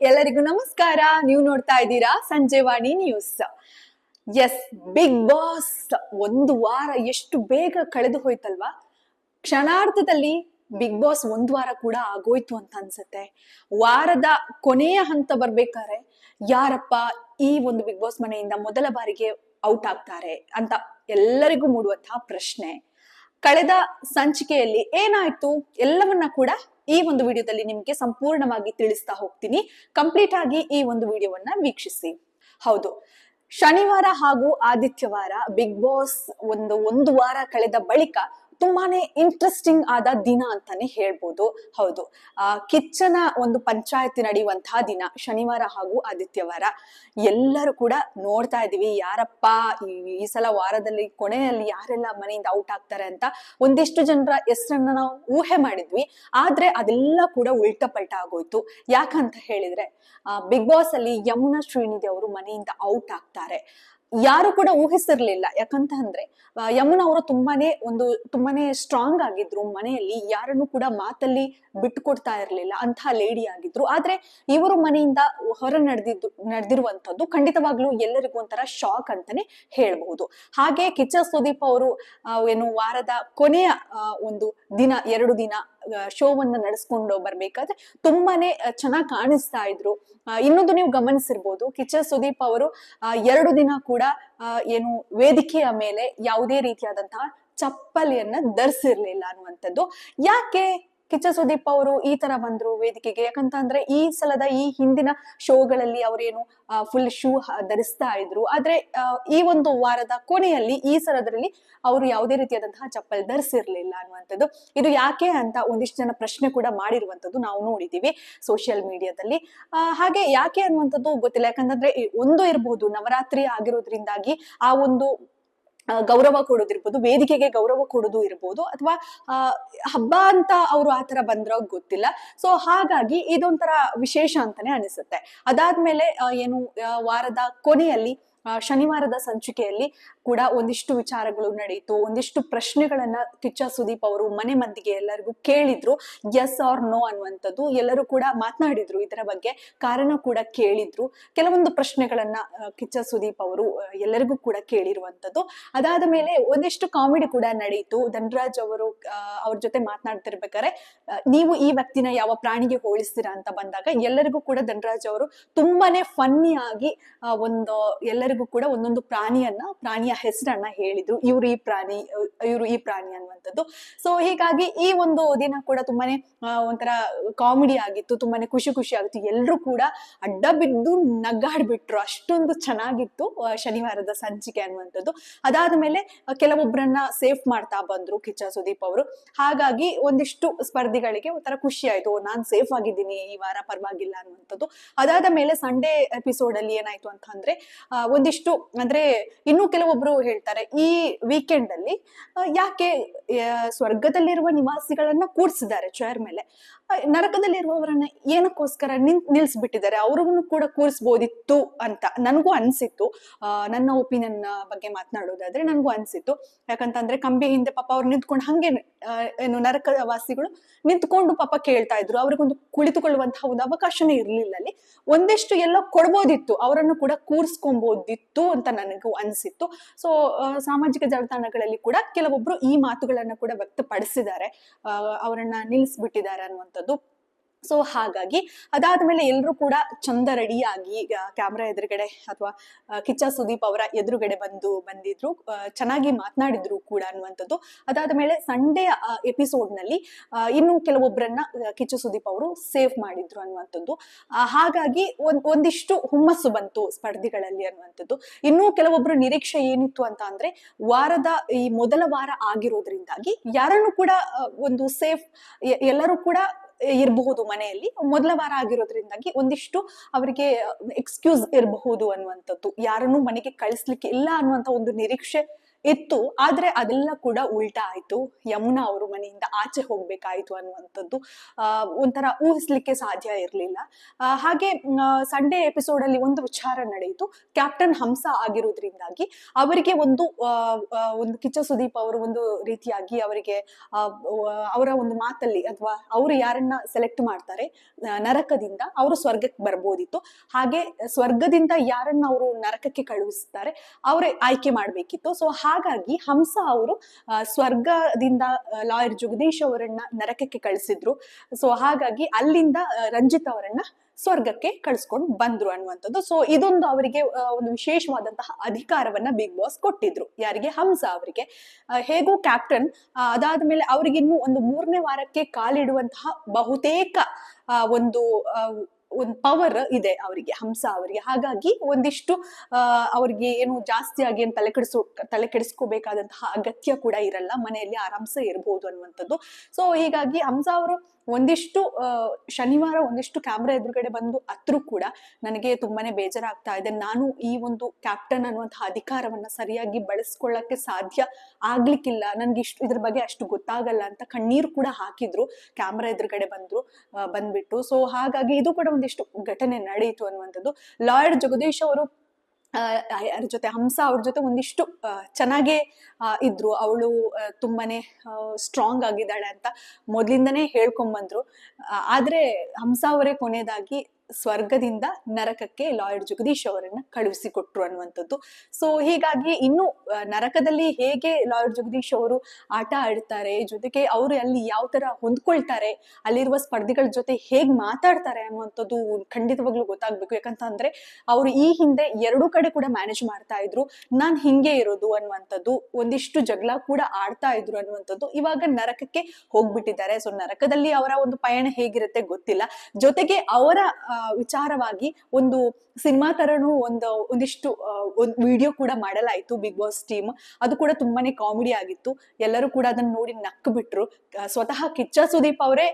ಎಲ್ಲರಿಗೂ ನಮಸ್ಕಾರ. ನೀವು ನೋಡ್ತಾ ಇದ್ದೀರಾ Sanjevani news. Yes, Bigg Boss ಒಂದು ವಾರ ಎಷ್ಟು ಬೇಗ ಕಳೆದು ಹೋಯ್ತಲ್ವಾ. ಕ್ಷಣಾರ್ಧದಲ್ಲಿ ಬಿಗ್ ಬಾಸ್ ಒಂದು ವಾರ ಕೂಡ ಆಗೋಯ್ತು ಅಂತ ಅನ್ಸುತ್ತೆ. ವಾರದ ಕೊನೆಯ ಹಂತ ಬರ್ಬೇಕಾದ್ರೆ ಯಾರಪ್ಪ ಈ ಒಂದು ಬಿಗ್ ಬಾಸ್ ಮನೆಯಿಂದ ಮೊದಲ ಬಾರಿಗೆ ಔಟ್ ಆಗ್ತಾರೆ ಅಂತ ಎಲ್ಲರಿಗೂ ಮೂಡುವಂತಹ ಪ್ರಶ್ನೆ. ಕಳೆದ ಸಂಚಿಕೆಯಲ್ಲಿ ಏನಾಯ್ತು ಎಲ್ಲವನ್ನ ಕೂಡ ಈ ಒಂದು ವಿಡಿಯೋದಲ್ಲಿ ನಿಮ್ಗೆ ಸಂಪೂರ್ಣವಾಗಿ ತಿಳಿಸ್ತಾ ಹೋಗ್ತೀನಿ. ಕಂಪ್ಲೀಟ್ ಆಗಿ ಈ ಒಂದು ವಿಡಿಯೋವನ್ನ ವೀಕ್ಷಿಸಿ. ಹೌದು, ಶನಿವಾರ ಹಾಗೂ ಆದಿತ್ಯವಾರ ಬಿಗ್ ಬಾಸ್ ಒಂದು ವಾರ ಕಳೆದ ಬಳಿಕ ತುಂಬಾನೇ ಇಂಟ್ರೆಸ್ಟಿಂಗ್ ಆದ ದಿನ ಅಂತಾನೆ ಹೇಳ್ಬೋದು. ಹೌದು, ಕಿಚ್ಚನ ಒಂದು ಪಂಚಾಯತಿ ನಡೆಯುವಂತಹ ದಿನ ಶನಿವಾರ ಹಾಗೂ ಆದಿತ್ಯವಾರ. ಎಲ್ಲರೂ ಕೂಡ ನೋಡ್ತಾ ಇದೀವಿ ಯಾರಪ್ಪ ಈ ಸಲ ವಾರದಲ್ಲಿ ಕೊನೆಯಲ್ಲಿ ಯಾರೆಲ್ಲ ಮನೆಯಿಂದ ಔಟ್ ಆಗ್ತಾರೆ ಅಂತ. ಒಂದಿಷ್ಟು ಜನರ ಹೆಸರನ್ನ ನಾವು ಊಹೆ ಮಾಡಿದ್ವಿ, ಆದ್ರೆ ಅದೆಲ್ಲ ಕೂಡ ಉಲ್ಟಾ ಪಲ್ಟಾ ಆಗೋಯ್ತು. ಯಾಕಂತ ಹೇಳಿದ್ರೆ ಬಿಗ್ ಬಾಸ್ ಅಲ್ಲಿ ಯಮುನಾ ಶ್ರೀನಿಧಿ ಅವರು ಮನೆಯಿಂದ ಔಟ್ ಆಗ್ತಾರೆ. ಯಾರು ಕೂಡ ಊಹಿಸಿರ್ಲಿಲ್ಲ. ಯಾಕಂತ ಅಂದ್ರೆ ಯಮುನಾ ಅವರು ತುಂಬಾನೇ ಸ್ಟ್ರಾಂಗ್ ಆಗಿದ್ರು, ಮನೆಯಲ್ಲಿ ಯಾರನ್ನು ಕೂಡ ಮಾತಲ್ಲಿ ಬಿಟ್ಟು ಕೊಡ್ತಾ ಇರ್ಲಿಲ್ಲ ಅಂತಹ ಲೇಡಿ ಆಗಿದ್ರು. ಆದ್ರೆ ಇವರು ಮನೆಯಿಂದ ಹೊರ ನಡೆದಿರುವಂತದ್ದು ಖಂಡಿತವಾಗ್ಲೂ ಎಲ್ಲರಿಗೂ ಒಂಥರ ಶಾಕ್ ಅಂತಾನೆ ಹೇಳ್ಬಹುದು. ಹಾಗೆ ಕಿಚ್ಚ ಸುದೀಪ್ ಅವರು ವಾರದ ಕೊನೆಯ ಒಂದು ದಿನ 2 ದಿನ ಶೋವನ್ನ ನಡೆಸ್ಕೊಂಡು ಬರ್ಬೇಕಾದ್ರೆ ತುಂಬಾನೇ ಚೆನ್ನಾಗಿ ಕಾಣಿಸ್ತಾ ಇದ್ರು. ಇನ್ನೊಂದು ನೀವು ಗಮನಿಸಿರ್ಬೋದು, ಕಿಚ್ಚ ಸುದೀಪ್ ಅವರು 2 ದಿನ ಕೂಡ ವೇದಿಕೆಯ ಮೇಲೆ ಯಾವುದೇ ರೀತಿಯಾದಂತಹ ಚಪ್ಪಲಿಯನ್ನ ಧರಿಸಿರ್ಲಿಲ್ಲ ಅನ್ನುವಂಥದ್ದು. ಯಾಕೆ ಕಿಚ್ಚ ಸುದೀಪ್ ಅವರು ಈ ತರ ಬಂದ್ರು ವೇದಿಕೆಗೆ? ಯಾಕಂತ ಅಂದ್ರೆ ಈ ಸಲದ ಈ ಹಿಂದಿನ ಶೋಗಳಲ್ಲಿ ಅವರೇನು ಫುಲ್ ಶೂ ಧರಿಸ್ತಾ ಇದ್ರು. ಆದ್ರೆ ಈ ಒಂದು ವಾರದ ಕೊನೆಯಲ್ಲಿ ಈ ಸಲದಲ್ಲಿ ಅವರು ಯಾವುದೇ ರೀತಿಯಾದಂತಹ ಚಪ್ಪಲ್ ಧರಿಸಿರ್ಲಿಲ್ಲ ಅನ್ನುವಂಥದ್ದು. ಇದು ಯಾಕೆ ಅಂತ ಒಂದಿಷ್ಟು ಜನ ಪ್ರಶ್ನೆ ಕೂಡ ಮಾಡಿರುವಂತದ್ದು ನಾವು ನೋಡಿದೀವಿ ಸೋಷಿಯಲ್ ಮೀಡಿಯಾದಲ್ಲಿ. ಹಾಗೆ ಯಾಕೆ ಅನ್ನುವಂಥದ್ದು ಗೊತ್ತಿಲ್ಲ. ಯಾಕಂತಂದ್ರೆ ಒಂದು ಇರಬಹುದು, ನವರಾತ್ರಿ ಆಗಿರೋದ್ರಿಂದಾಗಿ ಆ ಒಂದು ಗೌರವ ಕೊಡೋದಿರ್ಬೋದು, ವೇದಿಕೆಗೆ ಗೌರವ ಕೊಡೋದು ಇರ್ಬೋದು, ಅಥವಾ ಹಬ್ಬ ಅಂತ ಅವರು ಆತರ ಬಂದ್ರೋ ಗೊತ್ತಿಲ್ಲ. ಸೊ ಹಾಗಾಗಿ ಇದೊಂಥರ ವಿಶೇಷ ಅಂತಾನೆ ಅನಿಸುತ್ತೆ. ಅದಾದ್ಮೇಲೆ ವಾರದ ಕೊನೆಯಲ್ಲಿ ಶನಿವಾರದ ಸಂಚಿಕೆಯಲ್ಲಿ ಕೂಡ ಒಂದಿಷ್ಟು ವಿಚಾರಗಳು ನಡೆಯಿತು. ಒಂದಿಷ್ಟು ಪ್ರಶ್ನೆಗಳನ್ನ ಕಿಚ್ಚ ಸುದೀಪ್ ಅವರು ಮನೆ ಮಂದಿಗೆ ಎಲ್ಲರಿಗೂ ಕೇಳಿದ್ರು. ಎಸ್ ಆರ್ ನೋ ಅನ್ನುವಂಥದ್ದು ಎಲ್ಲರೂ ಕೂಡ ಮಾತನಾಡಿದ್ರು. ಇದರ ಬಗ್ಗೆ ಕಾರಣ ಕೂಡ ಕೇಳಿದ್ರು. ಕೆಲವೊಂದು ಪ್ರಶ್ನೆಗಳನ್ನ ಕಿಚ್ಚ ಸುದೀಪ್ ಅವರು ಎಲ್ಲರಿಗೂ ಕೂಡ ಕೇಳಿರುವಂತದ್ದು. ಅದಾದ ಮೇಲೆ ಒಂದಿಷ್ಟು ಕಾಮಿಡಿ ಕೂಡ ನಡೆಯಿತು. ಧನರಾಜ್ ಅವರು ಅವ್ರ ಜೊತೆ ಮಾತನಾಡ್ತಿರ್ಬೇಕಾದ್ರೆ ನೀವು ಈ ವ್ಯಕ್ತಿನ ಯಾವ ಪ್ರಾಣಿಗೆ ಹೋಲಿಸ್ತೀರಾ ಅಂತ ಬಂದಾಗ ಎಲ್ಲರಿಗೂ ಕೂಡ ಧನರಾಜ್ ಅವರು ತುಂಬಾನೇ ಫನ್ನಿ ಆಗಿ ಎಲ್ಲರಿಗೂ ಕೂಡ ಒಂದೊಂದು ಪ್ರಾಣಿಯ ಹೆಸರನ್ನ ಹೇಳಿದ್ರು. ಇವರು ಈ ಪ್ರಾಣಿ ಅನ್ನುವಂಥದ್ದು. ಸೊ ಹೀಗಾಗಿ ಈ ಒಂದು ದಿನ ಕೂಡ ತುಂಬಾನೇ ಒಂಥರ ಕಾಮಿಡಿ ಆಗಿತ್ತು, ತುಂಬಾನೇ ಖುಷಿ ಆಗಿತ್ತು. ಎಲ್ರು ಕೂಡ ಅಡ್ಡ ಬಿದ್ದು ನಗಾಡ್ಬಿಟ್ರು, ಅಷ್ಟೊಂದು ಚೆನ್ನಾಗಿತ್ತು ಶನಿವಾರದ ಸಂಚಿಕೆ ಅನ್ನುವಂಥದ್ದು. ಅದಾದ್ಮೇಲೆ ಕೆಲವೊಬ್ಬರನ್ನ ಸೇಫ್ ಮಾಡ್ತಾ ಬಂದ್ರು ಕಿಚ್ಚ ಸುದೀಪ್ ಅವರು. ಹಾಗಾಗಿ ಒಂದಿಷ್ಟು ಸ್ಪರ್ಧಿಗಳಿಗೆ ಒಂಥರ ಖುಷಿ ಆಯ್ತು, ನಾನ್ ಸೇಫ್ ಆಗಿದ್ದೀನಿ ಈ ವಾರ, ಪರವಾಗಿಲ್ಲ ಅನ್ನುವಂಥದ್ದು. ಅದಾದ ಮೇಲೆ ಸಂಡೇ ಎಪಿಸೋಡ್ ಅಲ್ಲಿ ಏನಾಯ್ತು ಅಂತ ಅಂದ್ರೆ ಒಂದಿಷ್ಟು ಅಂದ್ರೆ ಇನ್ನು ಕೆಲವೊಬ್ರು ಹೇಳ್ತಾರೆ, ಈ ವೀಕೆಂಡ್ ಅಲ್ಲಿ ಯಾಕೆ ಸ್ವರ್ಗದಲ್ಲಿರುವ ನಿವಾಸಿಗಳನ್ನ ಕೂರ್ಸಿದ್ದಾರೆ ಚೇರ್ ಮೇಲೆ, ನರಕದಲ್ಲಿರುವವರನ್ನ ಏನಕ್ಕೋಸ್ಕರ ನಿಲ್ಸ್ಬಿಟ್ಟಿದ್ದಾರೆ, ಅವ್ರಿಗೂ ಕೂಡ ಕೂರಿಸ್ಬೋದಿತ್ತು ಅಂತ ನನಗೂ ಅನ್ಸಿತ್ತು. ನನ್ನ ಒಪಿನಿಯನ್ ಬಗ್ಗೆ ಮಾತನಾಡೋದಾದ್ರೆ ನನಗೂ ಅನ್ಸಿತ್ತು. ಯಾಕಂತಂದ್ರೆ ಕಂಬಿ ಹಿಂದೆ ಪಾಪ ಅವ್ರು ನಿಂತ್ಕೊಂಡು ಹಂಗೆ ನರಕ ವಾಸಿಗಳು ನಿಂತ್ಕೊಂಡು ಪಾಪ ಕೇಳ್ತಾ ಇದ್ರು. ಅವ್ರಿಗೊಂದು ಕುಳಿತುಕೊಳ್ಳುವಂತಹ ಒಂದು ಅವಕಾಶನೇ ಇರ್ಲಿಲ್ಲ ಅಲ್ಲಿ. ಒಂದಿಷ್ಟು ಎಲ್ಲ ಕೊಡ್ಬೋದಿತ್ತು, ಅವರನ್ನು ಕೂಡ ಕೂರಿಸ್ಕೊಬೋದಿತ್ತು ಅಂತ ನನಗೂ ಅನ್ಸಿತ್ತು. ಸೊ ಸಾಮಾಜಿಕ ಜಾಲತಾಣಗಳಲ್ಲಿ ಕೂಡ ಕೆಲವೊಬ್ರು ಈ ಮಾತುಗಳನ್ನ ಕೂಡ ವ್ಯಕ್ತಪಡಿಸಿದ್ದಾರೆ, ಅವರನ್ನ ನಿಲ್ಲಿಸ್ಬಿಟ್ಟಿದ್ದಾರೆ ಅನ್ನುವಂಥದ್ದು. ಸೊ ಹಾಗಾಗಿ ಅದಾದ್ಮೇಲೆ ಎಲ್ರು ಕೂಡ ಚಂದ ರೆಡಿಯಾಗಿ ಕ್ಯಾಮ್ರಾ ಎದುರುಗಡೆ ಅಥವಾ ಕಿಚ್ಚ ಸುದೀಪ್ ಅವರ ಎದುರುಗಡೆ ಬಂದಿದ್ರು, ಚೆನ್ನಾಗಿ ಮಾತನಾಡಿದ್ರು ಕೂಡ ಅನ್ನುವಂಥದ್ದು. ಅದಾದ್ಮೇಲೆ ಸಂಡೇ ಎಪಿಸೋಡ್ ನಲ್ಲಿ ಇನ್ನು ಕೆಲವೊಬ್ಬರನ್ನ ಕಿಚ್ಚ ಸುದೀಪ್ ಅವರು ಸೇವ್ ಮಾಡಿದ್ರು ಅನ್ನುವಂಥದ್ದು. ಹಾಗಾಗಿ ಒಂದಿಷ್ಟು ಹುಮ್ಮಸ್ಸು ಬಂತು ಸ್ಪರ್ಧಿಗಳಲ್ಲಿ ಅನ್ನುವಂಥದ್ದು. ಇನ್ನೂ ಕೆಲವೊಬ್ರು ನಿರೀಕ್ಷೆ ಏನಿತ್ತು ಅಂತ ಅಂದ್ರೆ, ವಾರದ ಈ ಮೊದಲ ವಾರ ಆಗಿರೋದ್ರಿಂದಾಗಿ ಯಾರನ್ನು ಕೂಡ ಒಂದು ಸೇಫ್ ಎಲ್ಲರೂ ಕೂಡ ಇರಬಹುದು ಮನೆಯಲ್ಲಿ, ಮೊದಲ ವಾರ ಆಗಿರೋದ್ರಿಂದಾಗಿ ಒಂದಿಷ್ಟು ಅವರಿಗೆ ಎಕ್ಸ್ಕ್ಯೂಸ್ ಇರಬಹುದು ಅನ್ನುವಂಥದ್ದು, ಯಾರನ್ನು ಮನೆಗೆ ಕಳಿಸ್ಲಿಕ್ಕೆ ಇಲ್ಲ ಅನ್ನುವಂಥ ಒಂದು ನಿರೀಕ್ಷೆ ಇತ್ತು. ಆದ್ರೆ ಅದೆಲ್ಲ ಕೂಡ ಉಲ್ಟಾ ಆಯ್ತು. ಯಮುನಾ ಅವರು ಮನೆಯಿಂದ ಆಚೆ ಹೋಗ್ಬೇಕಾಯ್ತು ಅನ್ನುವಂಥದ್ದು ಒಂಥರ ಊಹಿಸ್ಲಿಕ್ಕೆ ಸಾಧ್ಯ ಇರಲಿಲ್ಲ. ಹಾಗೆ ಸಂಡೇ ಎಪಿಸೋಡ್ ಅಲ್ಲಿ ಒಂದು ವಿಚಾರ ನಡೆಯಿತು. ಕ್ಯಾಪ್ಟನ್ ಹಂಸ ಆಗಿರೋದ್ರಿಂದಾಗಿ ಅವರಿಗೆ ಒಂದು ಕಿಚ್ಚ ಸುದೀಪ್ ಅವರು ಒಂದು ರೀತಿಯಾಗಿ ಅವರಿಗೆ ಅವರ ಒಂದು ಮಾತಲ್ಲಿ ಅಥವಾ ಅವರು ಯಾರನ್ನ ಸೆಲೆಕ್ಟ್ ಮಾಡ್ತಾರೆ ನರಕದಿಂದ ಅವರು ಸ್ವರ್ಗಕ್ಕೆ ಬರ್ಬೋದಿತ್ತು. ಹಾಗೆ ಸ್ವರ್ಗದಿಂದ ಯಾರನ್ನ ಅವರು ನರಕಕ್ಕೆ ಕಳುಹಿಸ್ತಾರೆ ಅವರೇ ಆಯ್ಕೆ ಮಾಡ್ಬೇಕಿತ್ತು. ಸೊ ಹಾಗಾಗಿ ಹಂಸ ಅವರು ಸ್ವರ್ಗದಿಂದ ಲಾಯರ್ ಜಗದೀಶ್ ಅವರನ್ನ ನರಕಕ್ಕೆ ಕಳಿಸಿದ್ರು. ಸೊ ಹಾಗಾಗಿ ಅಲ್ಲಿಂದ ರಂಜಿತ್ ಅವರನ್ನ ಸ್ವರ್ಗಕ್ಕೆ ಕಳಿಸ್ಕೊಂಡು ಬಂದ್ರು ಅನ್ನುವಂಥದ್ದು. ಸೊ ಇದೊಂದು ಅವರಿಗೆ ಒಂದು ವಿಶೇಷವಾದಂತಹ ಅಧಿಕಾರವನ್ನ ಬಿಗ್ ಬಾಸ್ ಕೊಟ್ಟಿದ್ರು. ಯಾರಿಗೆ? ಹಂಸ ಅವರಿಗೆ. ಹೇಗೂ ಕ್ಯಾಪ್ಟನ್ ಅದಾದ್ಮೇಲೆ ಅವ್ರಿಗಿನ್ನು ಒಂದು 3ನೇ ವಾರಕ್ಕೆ ಕಾಲಿಡುವಂತಹ ಬಹುತೇಕ ಒಂದು ಪವರ್ ಇದೆ ಅವರಿಗೆ, ಹಂಸ ಅವರಿಗೆ. ಹಾಗಾಗಿ ಒಂದಿಷ್ಟು ಅವ್ರಿಗೆ ಏನು ಜಾಸ್ತಿಯಾಗಿ ಏನು ತಲೆ ಕೆಡಿಸ್ಕೋಬೇಕಾದಂತಹ ಅಗತ್ಯ ಕೂಡ ಇರಲ್ಲ, ಮನೆಯಲ್ಲಿ ಆರಾಮ್ಸೆ ಇರಬಹುದು ಅನ್ನುವಂಥದ್ದು. ಸೊ ಹೀಗಾಗಿ ಹಂಸ ಅವರು ಒಂದಿಷ್ಟು ಶನಿವಾರ ಒಂದಿಷ್ಟು ಕ್ಯಾಮ್ರಾ ಎದುರುಗಡೆ ಬಂದು ಅತ್ರು ಕೂಡ ನನಗೆ ತುಂಬಾನೇ ಬೇಜಾರಾಗ್ತಾ ಇದೆ, ನಾನು ಈ ಒಂದು ಕ್ಯಾಪ್ಟನ್ ಅನ್ನುವಂತಹ ಅಧಿಕಾರವನ್ನ ಸರಿಯಾಗಿ ಬಳಸ್ಕೊಳ್ಳಕ್ಕೆ ಸಾಧ್ಯ ಆಗ್ಲಿಕ್ಕಿಲ್ಲ, ನನ್ಗೆ ಇದ್ರ ಬಗ್ಗೆ ಅಷ್ಟು ಗೊತ್ತಾಗಲ್ಲ ಅಂತ ಕಣ್ಣೀರು ಕೂಡ ಹಾಕಿದ್ರು ಕ್ಯಾಮ್ರಾ ಎದುರುಗಡೆ ಬಂದ್ಬಿಟ್ಟು. ಸೊ ಹಾಗಾಗಿ ಇದು ಕೂಡ ಒಂದಿಷ್ಟು ಘಟನೆ ನಡೆಯಿತು ಅನ್ನುವಂಥದ್ದು. ಲಾಯರ್ ಜಗದೀಶ್ ಅವರು ಯಾರ ಜೊತೆ, ಹಂಸ ಅವ್ರ ಜೊತೆ ಒಂದಿಷ್ಟು ಚೆನ್ನಾಗೇ ಇದ್ರು. ಅವಳು ತುಂಬಾನೇ ಸ್ಟ್ರಾಂಗ್ ಆಗಿದ್ದಾಳೆ ಅಂತ ಮೊದ್ಲಿಂದನೇ ಹೇಳ್ಕೊಂಡ್ಬಂದ್ರು. ಆದ್ರೆ ಹಂಸ ಅವರೇ ಕೊನೆಯದಾಗಿ ಸ್ವರ್ಗದಿಂದ ನರಕಕ್ಕೆ ಲಾಯರ್ ಜಗದೀಶ್ ಅವರನ್ನ ಕಳುಹಿಸಿಕೊಟ್ರು ಅನ್ನುವಂಥದ್ದು. ಸೊ ಹೀಗಾಗಿ ಇನ್ನು ನರಕದಲ್ಲಿ ಹೇಗೆ ಲಾಯರ್ ಜಗದೀಶ್ ಅವರು ಆಟ ಆಡ್ತಾರೆ, ಜೊತೆಗೆ ಅವರು ಅಲ್ಲಿ ಯಾವ ತರ ಹೊಂದ್ಕೊಳ್ತಾರೆ, ಅಲ್ಲಿರುವ ಸ್ಪರ್ಧಿಗಳ ಜೊತೆ ಹೇಗ್ ಮಾತಾಡ್ತಾರೆ ಅನ್ನುವಂಥದ್ದು ಖಂಡಿತವಾಗ್ಲೂ ಗೊತ್ತಾಗ್ಬೇಕು. ಯಾಕಂತಂದ್ರೆ ಅವರು ಈ ಹಿಂದೆ 2 ಕಡೆ ಕೂಡ ಮ್ಯಾನೇಜ್ ಮಾಡ್ತಾ ಇದ್ರು, ನಾನ್ ಹಿಂಗೆ ಇರೋದು ಅನ್ನುವಂಥದ್ದು, ಒಂದಿಷ್ಟು ಜಗಳ ಕೂಡ ಆಡ್ತಾ ಇದ್ರು ಅನ್ನುವಂಥದ್ದು. ಇವಾಗ ನರಕಕ್ಕೆ ಹೋಗ್ಬಿಟ್ಟಿದ್ದಾರೆ. ಸೊ ನರಕದಲ್ಲಿ ಅವರ ಒಂದು ಪಯಣ ಹೇಗಿರುತ್ತೆ ಗೊತ್ತಿಲ್ಲ. ಜೊತೆಗೆ ಅವರ ವಿಚಾರವಾಗಿ ಒಂದು ಸಿನಿಮಾ ತರನು ಒಂದಿಷ್ಟು ವಿಡಿಯೋ ಕೂಡ ಮಾಡಲಾಯಿತು ಬಿಗ್ ಬಾಸ್ ಟೀಮ್. ಅದು ಕೂಡ ತುಂಬಾನೇ ಕಾಮಿಡಿ ಆಗಿತ್ತು. ಎಲ್ಲರೂ ಕೂಡ ಅದನ್ನ ನೋಡಿ ನಕ್ಕು ಬಿಟ್ರು. ಸ್ವತಃ ಕಿಚ್ಚ ಸುದೀಪ್ ಅವರೇ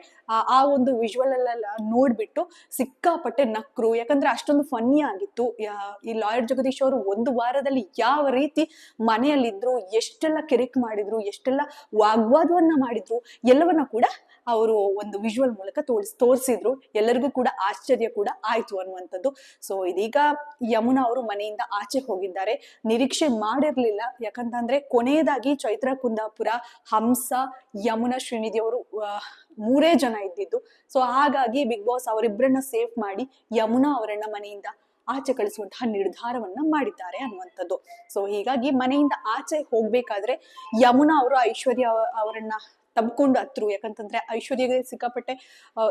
ಆ ಒಂದು ವಿಜುವಲ್ ಅಲ್ಲೆಲ್ಲ ನೋಡ್ಬಿಟ್ಟು ಸಿಕ್ಕಾಪಟ್ಟೆ ನಕ್ರು. ಯಾಕಂದ್ರೆ ಅಷ್ಟೊಂದು ಫನ್ನಿ ಆಗಿತ್ತು. ಈ ಲಾಯರ್ ಜಗದೀಶ್ ಅವರು 1 ವಾರದಲ್ಲಿ ಯಾವ ರೀತಿ ಮನೆಯಲ್ಲಿದ್ರು, ಎಷ್ಟೆಲ್ಲ ಕಿರಿಕ್ ಮಾಡಿದ್ರು, ಎಷ್ಟೆಲ್ಲ ವಾಗ್ವಾದವನ್ನ ಮಾಡಿದ್ರು, ಎಲ್ಲವನ್ನ ಕೂಡ ಅವರು ಒಂದು ವಿಜುವಲ್ ಮೂಲಕ ತೋರಿಸಿದ್ರು. ಎಲ್ಲರಿಗೂ ಕೂಡ ಆಶ್ಚರ್ಯ ಕೂಡ ಆಯ್ತು ಅನ್ನುವಂಥದ್ದು. ಸೊ ಇದೀಗ ಯಮುನಾ ಅವರು ಮನೆಯಿಂದ ಆಚೆ ಹೋಗಿದ್ದಾರೆ. ನಿರೀಕ್ಷೆ ಮಾಡಿರ್ಲಿಲ್ಲ. ಯಾಕಂತಂದ್ರೆ ಕೊನೆಯದಾಗಿ ಚೈತ್ರ ಕುಂದಾಪುರ, ಹಂಸ, ಯಮುನಾ ಶ್ರೀನಿಧಿ ಅವರು 3 ಜನ ಇದ್ದಿದ್ದು. ಸೊ ಹಾಗಾಗಿ ಬಿಗ್ ಬಾಸ್ ಅವರಿಬ್ಬರನ್ನ ಸೇಫ್ ಮಾಡಿ ಯಮುನಾ ಅವರನ್ನ ಮನೆಯಿಂದ ಆಚೆ ಕಳಿಸುವಂತಹ ನಿರ್ಧಾರವನ್ನ ಮಾಡಿದ್ದಾರೆ ಅನ್ನುವಂಥದ್ದು. ಸೊ ಹೀಗಾಗಿ ಮನೆಯಿಂದ ಆಚೆ ಹೋಗ್ಬೇಕಾದ್ರೆ ಯಮುನಾ ಅವರು ಐಶ್ವರ್ಯ ಅವರನ್ನ ತಬ್ಕೊಂಡು ಹತ್ರು. ಯಾಕಂತಂದ್ರೆ ಐಶ್ವರ್ಯಗೆ ಸಿಕ್ಕಾಪಟ್ಟೆ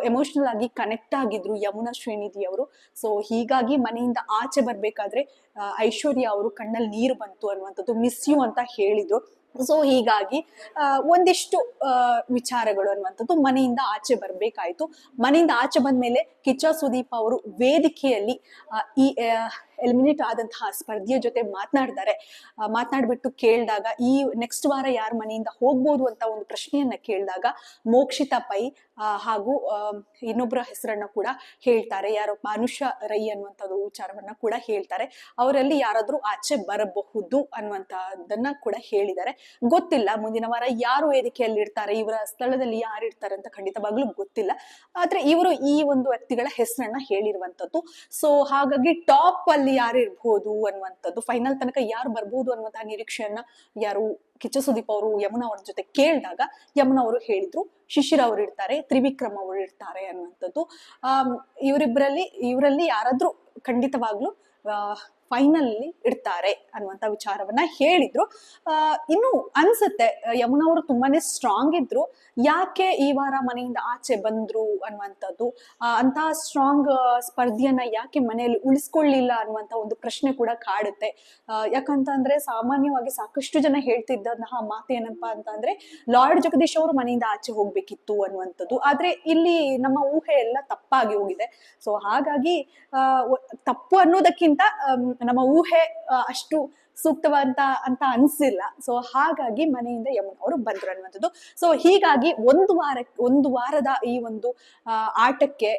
ಎಮೋಷನಲ್ ಆಗಿ ಕನೆಕ್ಟ್ ಆಗಿದ್ರು ಯಮುನಾ ಶ್ರೀನಿಧಿ ಅವರು. ಸೊ ಹೀಗಾಗಿ ಮನೆಯಿಂದ ಆಚೆ ಬರ್ಬೇಕಾದ್ರೆ ಐಶ್ವರ್ಯ ಅವರು ಕಣ್ಣಲ್ಲಿ ನೀರು ಬಂತು ಅನ್ನುವಂಥದ್ದು, ಮಿಸ್ ಯು ಅಂತ ಹೇಳಿದ್ರು. ಸೊ ಹೀಗಾಗಿ ಒಂದಿಷ್ಟು ವಿಚಾರಗಳು ಅನ್ನುವಂಥದ್ದು ಮನೆಯಿಂದ ಆಚೆ ಬರ್ಬೇಕಾಯ್ತು. ಮನೆಯಿಂದ ಆಚೆ ಬಂದ್ಮೇಲೆ ಕಿಚ್ಚ ಸುದೀಪ್ ಅವರು ವೇದಿಕೆಯಲ್ಲಿ ಈ ಎಲಿಮಿನೇಟ್ ಆದಂತಹ ಸ್ಪರ್ಧಿಯ ಜೊತೆ ಮಾತನಾಡ್ಬಿಟ್ಟು ಕೇಳಿದಾಗ, ಈ ನೆಕ್ಸ್ಟ್ ವಾರ ಯಾರ ಮನೆಯಿಂದ ಹೋಗ್ಬೋದು ಅಂತ ಒಂದು ಪ್ರಶ್ನೆಯನ್ನ ಕೇಳಿದಾಗ ಮೋಕ್ಷಿತಾ ಪೈ ಹಾಗೂ ಇನ್ನೊಬ್ಬರ ಹೆಸರನ್ನ ಕೂಡ ಹೇಳ್ತಾರೆ, ಯಾರೋ ಮಾನುಷ ರೈ ಅನ್ನುವಂಥದ್ದು ವಿಚಾರವನ್ನ ಕೂಡ ಹೇಳ್ತಾರೆ. ಅವರಲ್ಲಿ ಯಾರಾದ್ರೂ ಆಚೆ ಬರಬಹುದು ಅನ್ನುವಂಥದ್ದನ್ನ ಕೂಡ ಹೇಳಿದ್ದಾರೆ. ಗೊತ್ತಿಲ್ಲ ಮುಂದಿನ ವಾರ ಯಾರು ವೇದಿಕೆಯಲ್ಲಿ ಇರ್ತಾರೆ, ಇವರ ಸ್ಥಳದಲ್ಲಿ ಯಾರು ಇರ್ತಾರೆ ಅಂತ ಖಂಡಿತವಾಗ್ಲೂ ಗೊತ್ತಿಲ್ಲ. ಆದ್ರೆ ಇವರು ಈ ಒಂದು ವ್ಯಕ್ತಿಗಳ ಹೆಸರನ್ನ ಹೇಳಿರುವಂತದ್ದು. ಸೊ ಹಾಗಾಗಿ ಟಾಪ್ ಅಲ್ಲಿ ಯಾರು ಇರ್ಬೋದು ಅನ್ನುವಂಥದ್ದು, ಫೈನಲ್ ತನಕ ಯಾರು ಬರ್ಬೋದು ಅನ್ನುವಂತಹ ನಿರೀಕ್ಷೆಯನ್ನ ಯಾರು ಕಿಚ್ಚ ಸುದೀಪ್ ಅವರು ಯಮುನಾ ಅವ್ರ ಜೊತೆ ಕೇಳಿದಾಗ ಯಮುನಾ ಅವರು ಹೇಳಿದ್ರು ಶಿಶಿರ್ ಅವರು ಇರ್ತಾರೆ, ತ್ರಿವಿಕ್ರಮ್ ಅವರು ಇರ್ತಾರೆ ಅನ್ನುವಂಥದ್ದು. ಇವರಲ್ಲಿ ಯಾರಾದ್ರೂ ಖಂಡಿತವಾಗ್ಲೂ ಫೈನಲ್ ಇಡ್ತಾರೆ ಅನ್ನುವಂತ ವಿಚಾರವನ್ನ ಹೇಳಿದ್ರು. ಇನ್ನು ಅನ್ಸುತ್ತೆ ಯಮುನಾ ಅವರು ತುಂಬಾನೇ ಸ್ಟ್ರಾಂಗ್ ಇದ್ರು, ಯಾಕೆ ಈ ವಾರ ಮನೆಯಿಂದ ಆಚೆ ಬಂದ್ರು ಅನ್ನುವಂಥದ್ದು, ಅಂತ ಸ್ಟ್ರಾಂಗ್ ಸ್ಪರ್ಧಿಯನ್ನ ಯಾಕೆ ಮನೆಯಲ್ಲಿ ಉಳಿಸ್ಕೊಳ್ಳಿಲ್ಲ ಅನ್ನುವಂತ ಒಂದು ಪ್ರಶ್ನೆ ಕೂಡ ಕಾಡುತ್ತೆ. ಯಾಕಂತಂದ್ರೆ ಸಾಮಾನ್ಯವಾಗಿ ಸಾಕಷ್ಟು ಜನ ಹೇಳ್ತಿದ್ದಂತಹ ಮಾತು ಏನಪ್ಪಾ ಅಂತಂದ್ರೆ ಲಾರ್ಡ್ ಜಗದೀಶ್ ಅವರು ಮನೆಯಿಂದ ಆಚೆ ಹೋಗ್ಬೇಕಿತ್ತು ಅನ್ನುವಂಥದ್ದು. ಆದ್ರೆ ಇಲ್ಲಿ ನಮ್ಮ ಊಹೆ ಎಲ್ಲ ತಪ್ಪಾಗಿ ಹೋಗಿದೆ. ಸೊ ಹಾಗಾಗಿ ತಪ್ಪು ಅನ್ನೋದಕ್ಕಿಂತ ನಮ್ಮ ಊಹೆ ಅಷ್ಟು ಸೂಕ್ತವಂತ ಅಂತ ಅನ್ಸಿಲ್ಲ. ಸೊ ಹಾಗಾಗಿ ಮನೆಯಿಂದ ಯಮುನಾ ಅವರು ಬಂದ್ರು ಅನ್ನುವಂಥದ್ದು. ಸೊ ಹೀಗಾಗಿ ಒಂದು ವಾರದ ಈ ಒಂದು ಆಟಕ್ಕೆ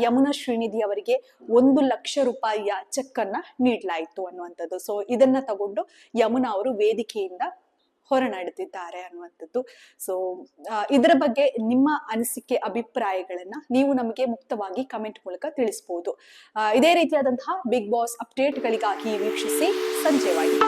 ಯಮುನಾ ಶ್ರೀನಿಧಿ ಅವರಿಗೆ 1 ಲಕ್ಷ ರೂಪಾಯಿಯ ಚೆಕ್ ಅನ್ನ ನೀಡಲಾಯಿತು ಅನ್ನುವಂಥದ್ದು. ಸೊ ಇದನ್ನ ತಗೊಂಡು ಯಮುನಾ ಅವರು ವೇದಿಕೆಯಿಂದ ಹೊರನಡೆದಿದ್ದಾರೆ ಅನ್ನುವಂಥದ್ದು. ಸೊ ಇದರ ಬಗ್ಗೆ ನಿಮ್ಮ ಅನಿಸಿಕೆ ಅಭಿಪ್ರಾಯಗಳನ್ನ ನೀವು ನಮಗೆ ಮುಕ್ತವಾಗಿ ಕಮೆಂಟ್ ಮೂಲಕ ತಿಳಿಸಬಹುದು. ಇದೇ ರೀತಿಯಾದಂತಹ ಬಿಗ್ ಬಾಸ್ ಅಪ್ಡೇಟ್ಗಳಿಗಾಗಿ ವೀಕ್ಷಿಸಿ ಸಂಜೆವಾಣಿ.